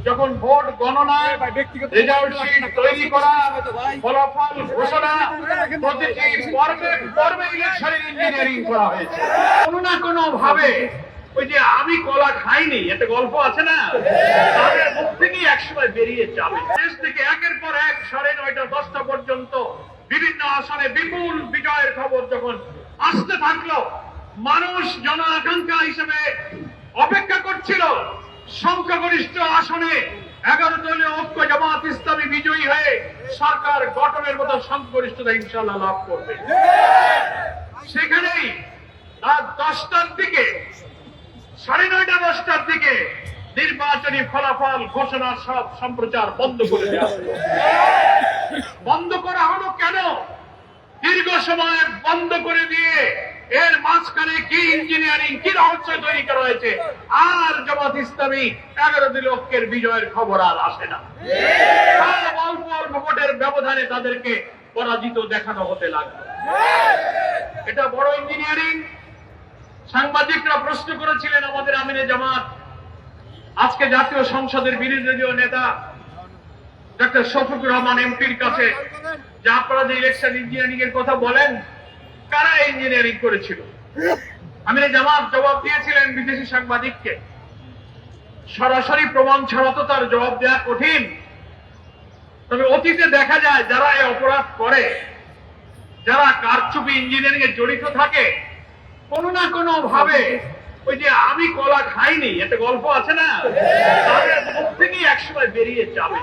যখন ভোট গণনা, result sheet তৈরি করা, ফলাফল ঘোষণা, প্রতিটি পর্বে পর্বে ইলেকশনের ইঞ্জিনিয়ারিং করা হয়েছে। কোনো না কোনো ভাবে ওই যে আমি কলা খাইনি একটা গল্প আছে না, তাদের মুখ থেকেই একসময় বেরিয়ে যাবে। দেশ থেকে একের পর এক 9:30 10টা পর্যন্ত বিভিন্ন আসনে বিপুল বিজয়ের খবর যখন আসতে থাকলো, মানুষ জন আকাঙ্ক্ষা হিসেবে অপেক্ষা করছিল সংখ্যাগরিষ্ঠ আসনে 11 দলীয় ঐক্য জামাত ইসলামী বিজয়ী হয়ে সরকার গঠনের মতো সংখ্যাগরিষ্ঠতা ইনশাআল্লাহ লাভ করবে। সেখানেই রাত 10টার দিকে 9:30 10টার দিকে নির্বাচনী ফলাফল ঘোষণা সব সম্প্রচার বন্ধ করে দেওয়া হলো। বন্ধ করা হলো কেন? দীর্ঘ সময় বন্ধ করে দিয়ে এর মাঝখানে কি ইঞ্জিনিয়ারিং, কি রহস্য তৈরি করা হয়েছে, আর জামাত ইসলামী 11 দলীয় ঐক্যের বিজয়ের খবর আর আসে না। অল্প অল্প ভোটের ব্যবধানে তাদেরকে পরাজিত দেখানো হতে লাগলো। এটা বড় ইঞ্জিনিয়ারিং। সাংবাদিকরা প্রশ্ন করেছিলেন আমাদের আমিরে জামাত, আজকে জাতীয় সংসদের বিরোধী দলীয় নেতা ডক্টর শফিকুর রহমান এমপির কাছে যে আপনারা যে ইলেকশন ইঞ্জিনিয়ারিং এর কথা বলেন, কারা ইঞ্জিনিয়ারিং করেছিল? আমিরে জামাত জবাব দিয়েছিলেন বিদেশি সাংবাদিককে, সরাসরি প্রমাণ ছাড়া তো তার জবাব দেওয়া কঠিন। তবে অতীতে দেখা যায় যারা এই অপরাধ করে, যারা কারচুপি ইঞ্জিনিয়ারিং এ জড়িত থাকে, কোনো না কোনো ভাবে ওই যে আমি কলা খাইনি একটা গল্প আছে না, তাদের মুখ থেকেই একসময় বেরিয়ে যাবে।